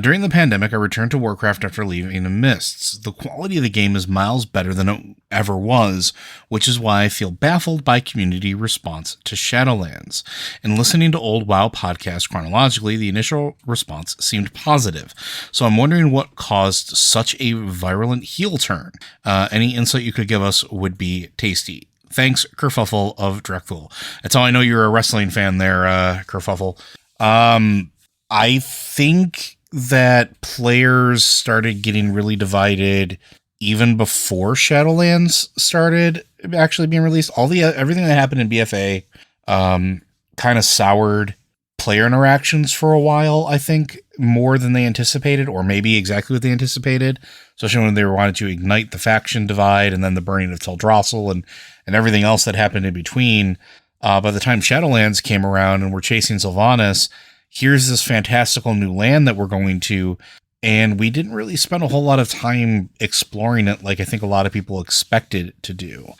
During the pandemic, I returned to Warcraft after leaving the Mists. The quality of the game is miles better than it ever was, which is why I feel baffled by community response to Shadowlands. In listening to old WoW podcasts chronologically, the initial response seemed positive. So I'm wondering what caused such a virulent heel turn. Any insight you could give us would be tasty. Thanks, Kerfuffle of Drexel. That's how I know you're a wrestling fan there, Kerfuffle. I think that players started getting really divided even before Shadowlands started actually being released. Everything that happened in BFA kind of soured player interactions for a while, I think, more than they anticipated, or maybe exactly what they anticipated, especially when they wanted to ignite the faction divide and then the burning of Teldrassil and everything else that happened in between. By the time Shadowlands came around and we're chasing Sylvanas, here's this fantastical new land that we're going to, and we didn't really spend a whole lot of time exploring it like I think a lot of people expected to do.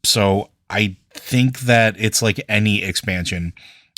So I think that it's like any expansion.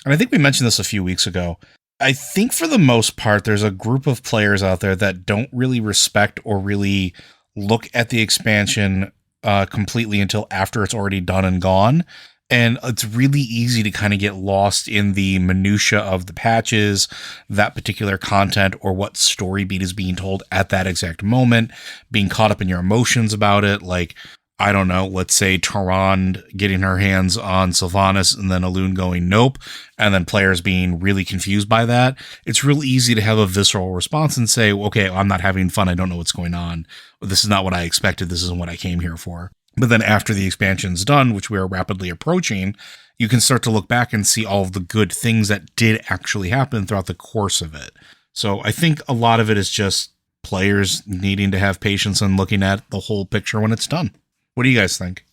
And I think we mentioned this a few weeks ago. I think for the most part, there's a group of players out there that don't really respect or really look at the expansion completely until after it's already done and gone. And it's really easy to kind of get lost in the minutia of the patches, that particular content, or what story beat is being told at that exact moment, being caught up in your emotions about it. Like, I don't know, let's say Tyrande getting her hands on Sylvanas and then Elune going nope, and then players being really confused by that. It's real easy to have a visceral response and say, okay, I'm not having fun. I don't know what's going on. This is not what I expected. This isn't what I came here for. But then after the expansion's done, which we are rapidly approaching, you can start to look back and see all of the good things that did actually happen throughout the course of it. So I think a lot of it is just players needing to have patience and looking at the whole picture when it's done. What do you guys think?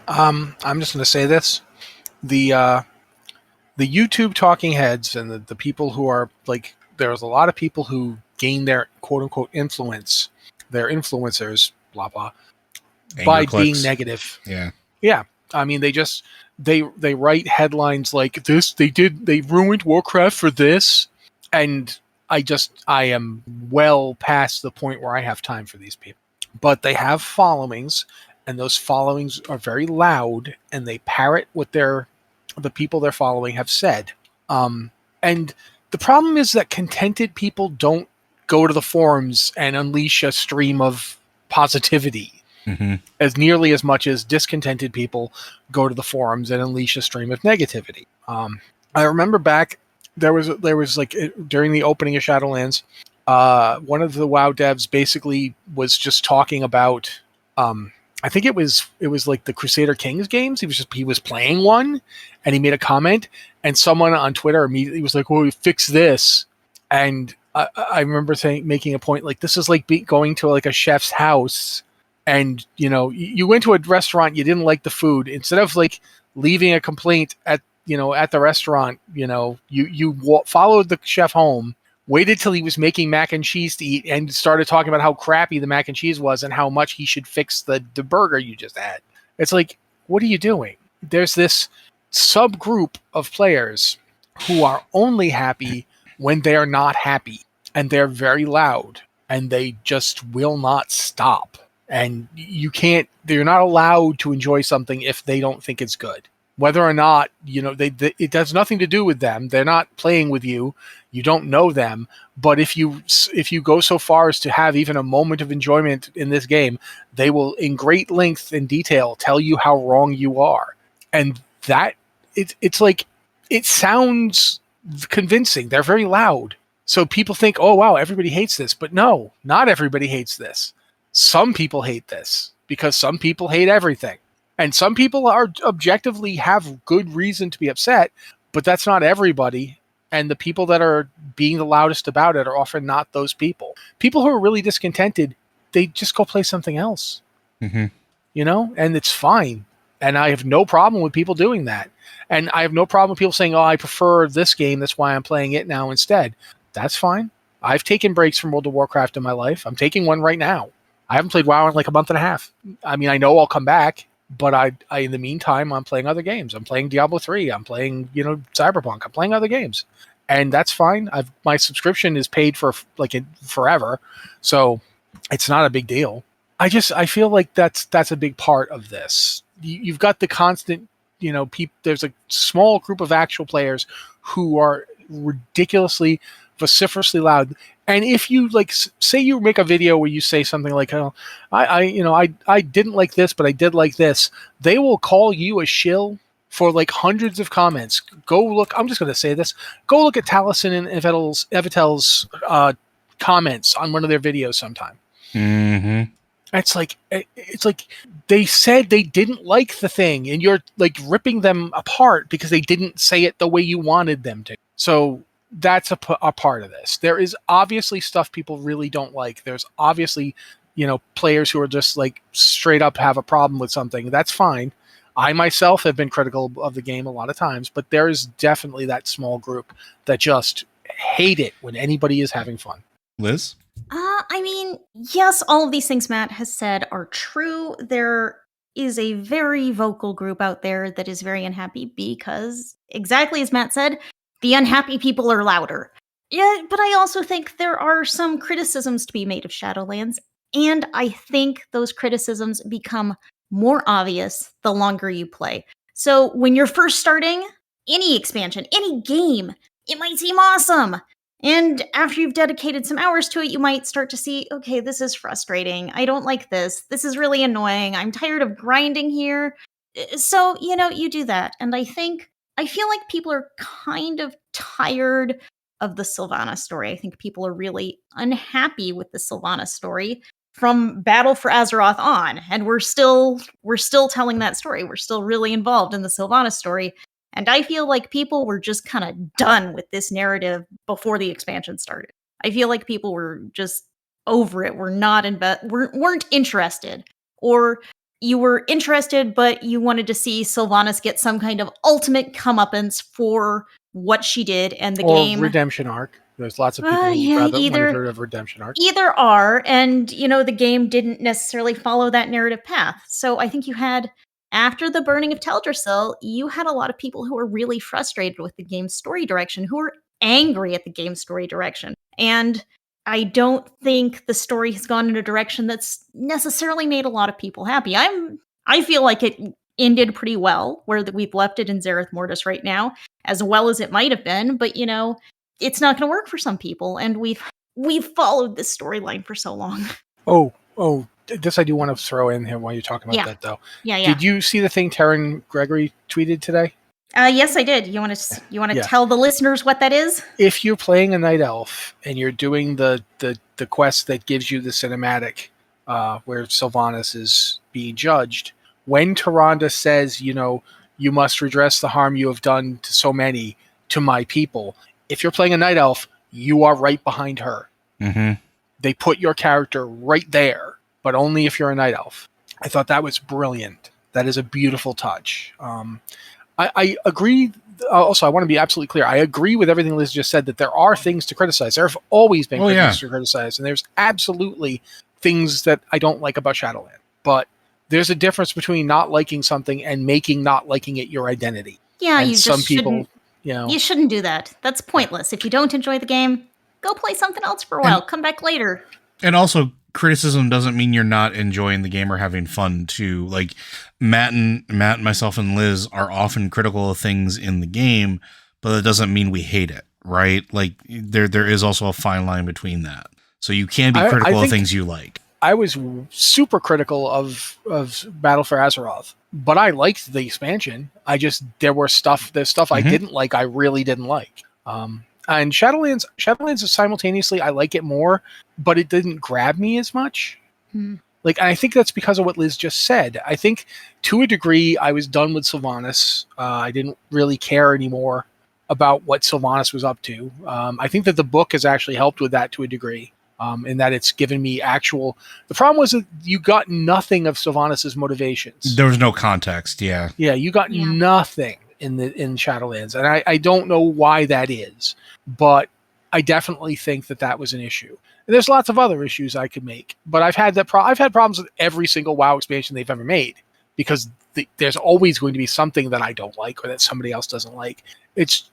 I'm just going to say this. The YouTube talking heads and the people who are like, there's a lot of people who gain their quote unquote influence, their influencers, blah, blah, by being negative. Yeah. Yeah. I mean, they write headlines like this. They ruined Warcraft for this. And I am well past the point where I have time for these people, but they have followings, and those followings are very loud, and they parrot what the people they're following have said. And the problem is that contented people don't go to the forums and unleash a stream of positivity. as nearly as much as discontented people go to the forums and unleash a stream of negativity. I remember back there was like during the opening of Shadowlands, one of the WoW devs basically was just talking about. I think it was like the Crusader Kings games. He was playing one, and he made a comment, and someone on Twitter immediately was like, "Well, fix this," and I remember making a point like, "This is like going to like a chef's house." And you went to a restaurant, you didn't like the food. Instead of like leaving a complaint at the restaurant, you followed the chef home, waited till he was making mac and cheese to eat, and started talking about how crappy the mac and cheese was and how much he should fix the burger you just had. It's like, what are you doing? There's this subgroup of players who are only happy when they are not happy, and they're very loud, and they just will not stop. And they're not allowed to enjoy something if they don't think it's good. Whether or not, it has nothing to do with them. They're not playing with you. You don't know them. But if you go so far as to have even a moment of enjoyment in this game, they will, in great length and detail, tell you how wrong you are. And that, it's like, it sounds convincing. They're very loud. So people think, oh, wow, everybody hates this. But no, not everybody hates this. Some people hate this because some people hate everything. And some people are objectively have good reason to be upset, but that's not everybody. And the people that are being the loudest about it are often not those people. People who are really discontented, they just go play something else, and it's fine. And I have no problem with people doing that. And I have no problem with people saying, oh, I prefer this game. That's why I'm playing it now instead. That's fine. I've taken breaks from World of Warcraft in my life. I'm taking one right now. I haven't played WoW in like a month and a half. I mean, I know I'll come back, but I in the meantime, I'm playing other games. I'm playing Diablo 3. I'm playing, Cyberpunk. I'm playing other games. And that's fine. My subscription is paid for forever. So it's not a big deal. I feel like that's a big part of this. You've got the constant, there's a small group of actual players who are ridiculously, vociferously loud. And if you say you make a video where you say something like, "Oh, I didn't like this, but I did like this," they will call you a shill for like hundreds of comments. Go look. I'm just going to say this. Go look at Taliesin and Evitel's comments on one of their videos sometime. Mm-hmm. It's like they said they didn't like the thing, and you're like ripping them apart because they didn't say it the way you wanted them to. So that's a part of this. There is obviously stuff people really don't like. There's obviously, players who are just like straight up have a problem with something. That's fine. I myself have been critical of the game a lot of times, but there is definitely that small group that just hate it when anybody is having fun. Liz? I mean, yes, all of these things Matt has said are true. There is a very vocal group out there that is very unhappy because, exactly as Matt said, the unhappy people are louder. Yeah, but I also think there are some criticisms to be made of Shadowlands, and I think those criticisms become more obvious the longer you play. So when you're first starting any expansion, any game, it might seem awesome. And after you've dedicated some hours to it, you might start to see, okay, this is frustrating. I don't like this. This is really annoying. I'm tired of grinding here. So, you do that. And I feel like people are kind of tired of the Sylvanas story. I think people are really unhappy with the Sylvanas story from Battle for Azeroth on. And we're still telling that story. We're still really involved in the Sylvanas story. And I feel like people were just kind of done with this narrative before the expansion started. I feel like people were just over it. Weren't interested. Or you were interested, but you wanted to see Sylvanas get some kind of ultimate comeuppance for what she did and the game. Or redemption arc. There's lots of people who rather wanted a redemption arc. Either are, and the game didn't necessarily follow that narrative path. So I think you had, after the burning of Teldrassil, you had a lot of people who were really frustrated with the game's story direction, who were angry at the game's story direction. And I don't think the story has gone in a direction that's necessarily made a lot of people happy. I feel like it ended pretty well, where we've left it in Zereth Mortis right now, as well as it might have been, but it's not going to work for some people, and we've followed this storyline for so long. Oh, this I do want to throw in here while you're talking about that, though. Yeah. Did you see the thing Taryn Gregory tweeted today? Yes, I did. You want to tell the listeners what that is? If you're playing a night elf and you're doing the quest that gives you the cinematic where Sylvanas is being judged, when Tyrande says, you must redress the harm you have done to so many, to my people, if you're playing a night elf, you are right behind her. Mm-hmm. They put your character right there, but only if you're a night elf. I thought that was brilliant. That is a beautiful touch. I agree. Also, I want to be absolutely clear. I agree with everything Liz just said, that there are things to criticize. There have always been things to criticize, and there's absolutely things that I don't like about Shadowlands. But there's a difference between not liking something and making not liking it your identity. Yeah, and you some just people, shouldn't. You shouldn't do that. That's pointless. If you don't enjoy the game, go play something else for a while. Come back later. And also, criticism doesn't mean you're not enjoying the game or having fun too. Like Matt, myself, and Liz are often critical of things in the game, but that doesn't mean we hate it, right? Like there is also a fine line between that. So you can be critical of things you like. I was super critical of Battle for Azeroth, but I liked the expansion. There's stuff I didn't like. I really didn't like. And Shadowlands is simultaneously, I like it more, but it didn't grab me as much. And I think that's because of what Liz just said. I think to a degree, I was done with Sylvanas. I didn't really care anymore about what Sylvanas was up to. I think that the book has actually helped with that to a degree. In that it's given me the problem was that you got nothing of Sylvanas' motivations. There was no context. Yeah, you got nothing in Shadowlands, and I don't know why that is, but I definitely think that was an issue. And there's lots of other issues I could make, but I've had problems with every single WoW expansion they've ever made, because there's always going to be something that I don't like or that somebody else doesn't like. It's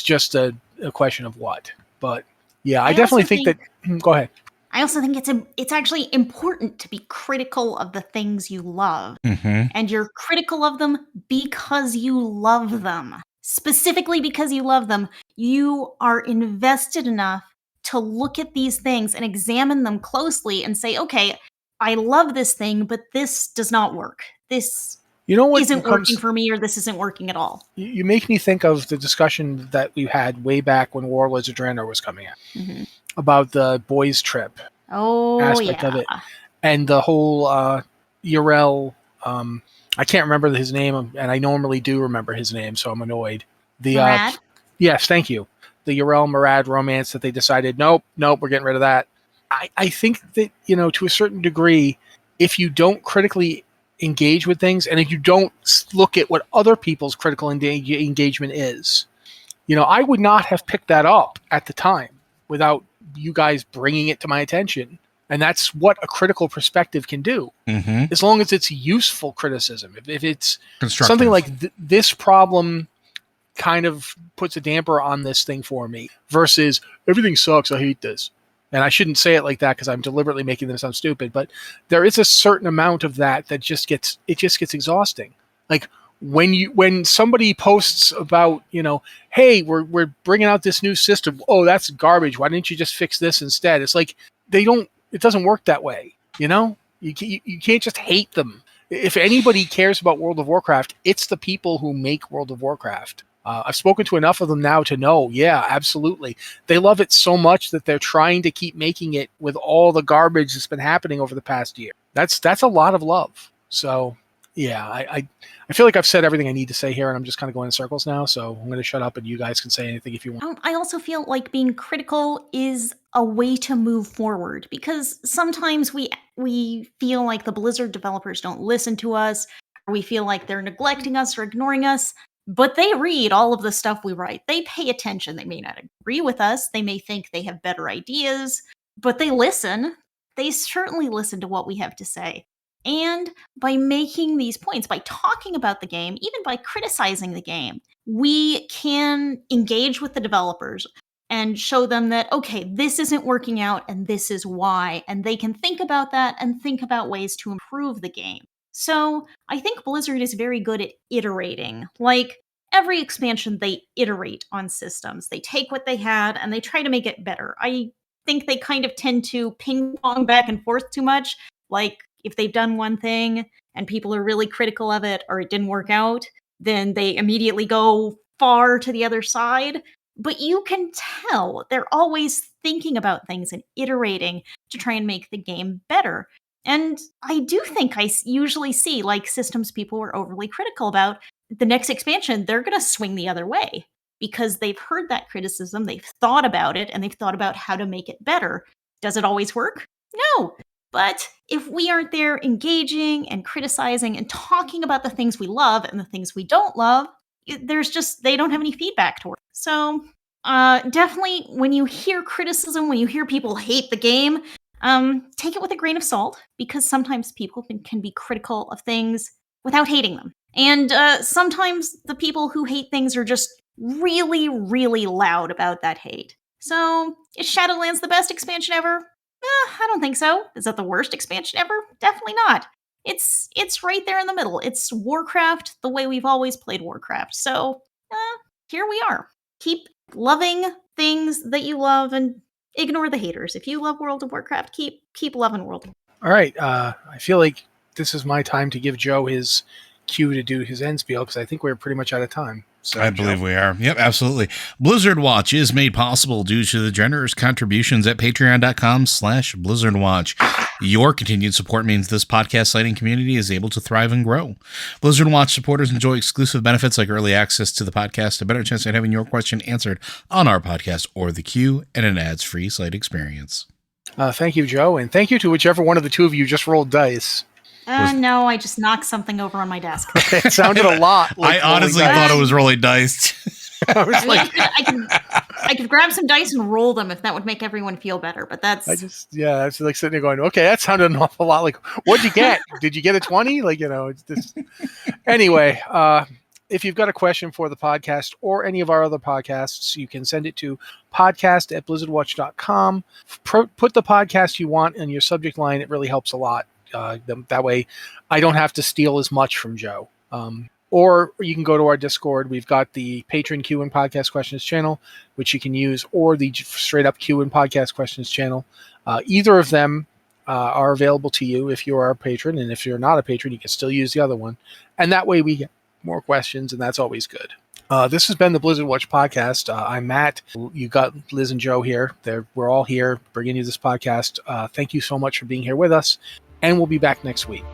just a question of what, but. Yeah, I definitely think that. Go ahead. I also think it's actually important to be critical of the things you love, and you're critical of them because you love them. Specifically because you love them, you are invested enough to look at these things and examine them closely and say, "Okay, I love this thing, but this does not work. This." Isn't working for me, or this isn't working at all. You make me think of the discussion that we had way back when Warlords of Draenor was coming out about the boys' trip aspect of it, and the whole Yrel. I can't remember his name, and I normally do remember his name, so I'm annoyed. Murad? Yes, thank you. The Yrel Murad romance that they decided, nope, we're getting rid of that. I think that to a certain degree, if you don't critically engage with things, and if you don't look at what other people's critical engagement is, I would not have picked that up at the time without you guys bringing it to my attention. And that's what a critical perspective can do, as long as it's useful criticism. If it's something like this problem kind of puts a damper on this thing for me, versus everything sucks, I hate this. And I shouldn't say it like that because I'm deliberately making them sound stupid, but there is a certain amount of that just gets exhausting. Like when somebody posts about, hey, we're bringing out this new system. Oh, that's garbage. Why didn't you just fix this instead? It's like it doesn't work that way. You can't just hate them. If anybody cares about World of Warcraft, it's the people who make World of Warcraft. I've spoken to enough of them now to know, yeah, absolutely. They love it so much that they're trying to keep making it with all the garbage that's been happening over the past year. That's a lot of love. So, yeah, I feel like I've said everything I need to say here, and I'm just kind of going in circles now. So I'm going to shut up, and you guys can say anything if you want. I also feel like being critical is a way to move forward, because sometimes we feel like the Blizzard developers don't listen to us, or we feel like they're neglecting us or ignoring us. But they read all of the stuff we write. They pay attention. They may not agree with us. They may think they have better ideas, but they listen. They certainly listen to what we have to say. And by making these points, by talking about the game, even by criticizing the game, we can engage with the developers and show them that, okay, this isn't working out and this is why. And they can think about that and think about ways to improve the game. So I think Blizzard is very good at iterating. Like every expansion, they iterate on systems. They take what they had and they try to make it better. I think they kind of tend to ping pong back and forth too much. Like if they've done one thing and people are really critical of it or it didn't work out, then they immediately go far to the other side. But you can tell they're always thinking about things and iterating to try and make the game better. And I do think usually see, like, systems people were overly critical about, the next expansion, they're going to swing the other way because they've heard that criticism, they've thought about it, and they've thought about how to make it better. Does it always work? No. But if we aren't there engaging and criticizing and talking about the things we love and the things we don't love, they don't have any feedback to work. So definitely when you hear criticism, when you hear people hate the game, take it with a grain of salt, because sometimes people can be critical of things without hating them. And sometimes the people who hate things are just really, really loud about that hate. So, is Shadowlands the best expansion ever? I don't think so. Is that the worst expansion ever? Definitely not. It's right there in the middle. It's Warcraft the way we've always played Warcraft. So, here we are. Keep loving things that you love and ignore the haters. If you love World of Warcraft, keep loving World of Warcraft. All right. I feel like this is my time to give Joe his cue to do his end spiel, because I think we're pretty much out of time. So, I believe we are. Yep, absolutely. Blizzard Watch is made possible due to the generous contributions at patreon.com/BlizzardWatch. Your continued support means this podcast site and community is able to thrive and grow. Blizzard Watch supporters enjoy exclusive benefits like early access to the podcast, a better chance at having your question answered on our podcast or the queue, and an ads-free site experience. Thank you, Joe, and thank you to whichever one of the two of you just rolled dice. No, I just knocked something over on my desk. It sounded a lot like I honestly thought it was rolling dice. I was like, I could grab some dice and roll them if that would make everyone feel better, but that's... I was like sitting there going, okay, that sounded an awful lot like, what'd you get? Did you get a 20? Like, it's just... Anyway, if you've got a question for the podcast or any of our other podcasts, you can send it to podcast@blizzardwatch.com. Put the podcast you want in your subject line. It really helps a lot. That way I don't have to steal as much from Joe. Or you can go to our Discord. We've got the patron Q and podcast questions channel, which you can use, or the straight up Q and podcast questions channel. Either of them are available to you if you are a patron, and if you're not a patron, you can still use the other one. And that way we get more questions, and that's always good. This has been the Blizzard Watch podcast. I'm Matt. You got Liz and Joe here. We're all here bringing you this podcast. Thank you so much for being here with us, and we'll be back next week.